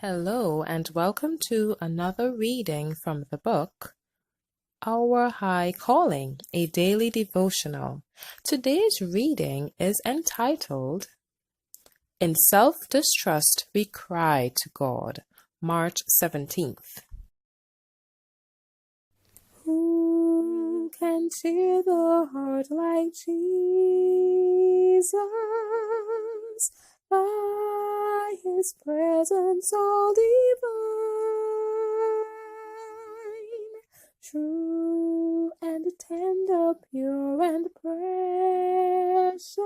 Hello, and welcome to another reading from the book Our High Calling, a Daily Devotional. Today's reading is entitled In Self-Distrust We Cry to God, March 17th. Who can cheer the heart like Jesus? By his presence all divine, true and tender, pure and precious.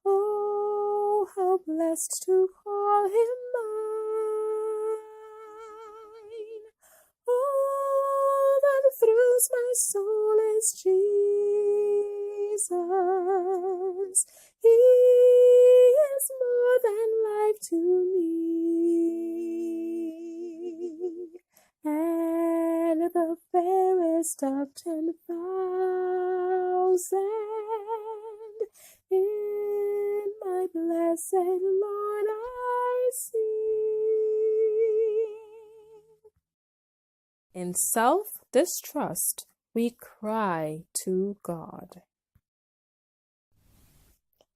Oh, how blessed to call him mine. All that thrills my soul is Jesus. He is more than life to me, and the fairest of 10,000 in my blessed Lord I see. In self-distrust we cry to God.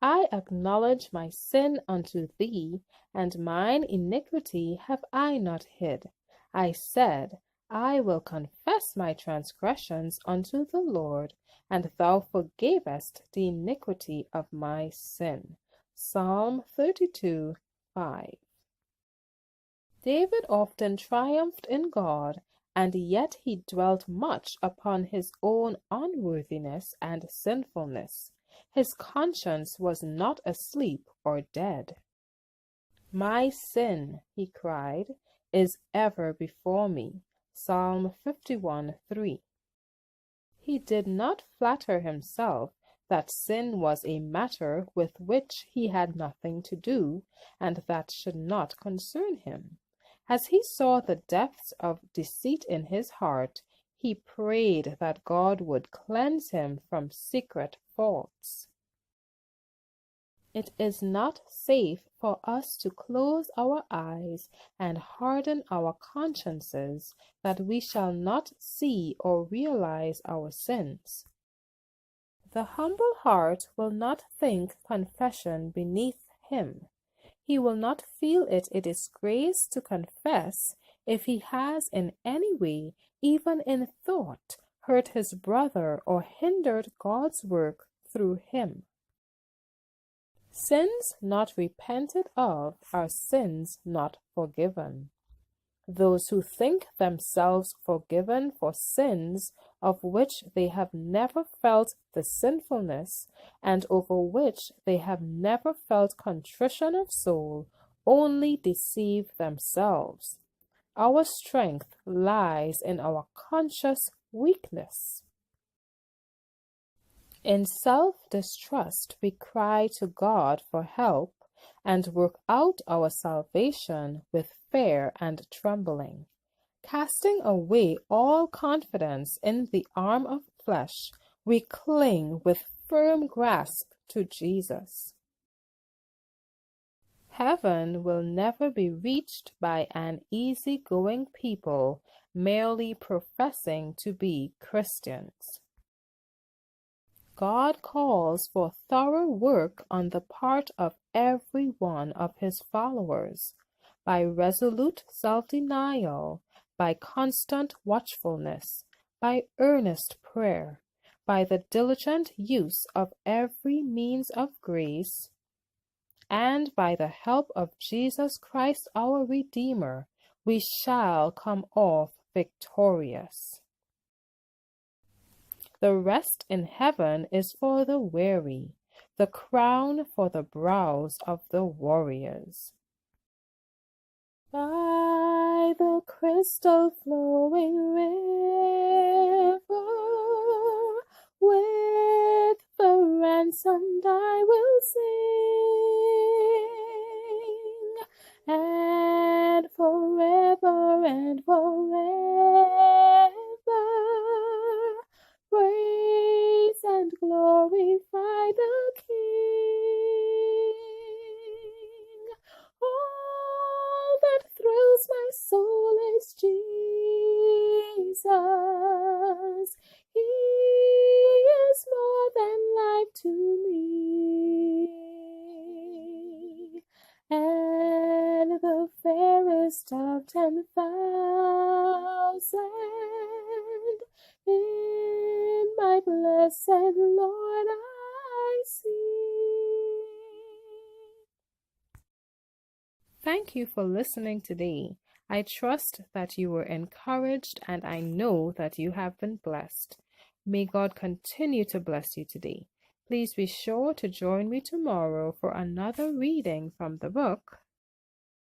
I acknowledge my sin unto thee, and mine iniquity have I not hid. I said, I will confess my transgressions unto the Lord, and thou forgavest the iniquity of my sin. Psalm 32:5. David often triumphed in God, and yet he dwelt much upon his own unworthiness and sinfulness. His conscience was not asleep or dead. My sin, he cried, is ever before me. Psalm 51:3. He did not flatter himself that sin was a matter with which he had nothing to do, and that should not concern him. As he saw the depths of deceit in his heart, he prayed that God would cleanse him from secret faults. It is not safe for us to close our eyes and harden our consciences that we shall not see or realize our sins. The humble heart will not think confession beneath him. He will not feel it a disgrace to confess if he has in any way, even in thought, hurt his brother or hindered God's work through him. Sins not repented of are sins not forgiven. Those who think themselves forgiven for sins of which they have never felt the sinfulness, and over which they have never felt contrition of soul, only deceive themselves. Our strength lies in our conscious weakness. In self-distrust we cry to God for help, and work out our salvation with fear and trembling. Casting away all confidence in the arm of flesh, we cling with firm grasp to Jesus. Heaven will never be reached by an easy-going people merely professing to be Christians. God calls for thorough work on the part of every one of his followers, by resolute self-denial, by constant watchfulness, by earnest prayer, by the diligent use of every means of grace, and by the help of Jesus Christ our Redeemer, we shall come off victorious. The rest in heaven is for the weary, the crown for the brows of the warriors. By the crystal flowing river, with the ransomed I will sing, and forever and forever praise and glorify the King. Oh, best of 10,000 in my blessed Lord I see. Thank you for listening today. I trust that you were encouraged, and I know that you have been blessed. May God continue to bless you today. Please be sure to join me tomorrow for another reading from the book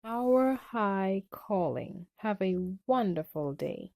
Our High Calling. Have a wonderful day.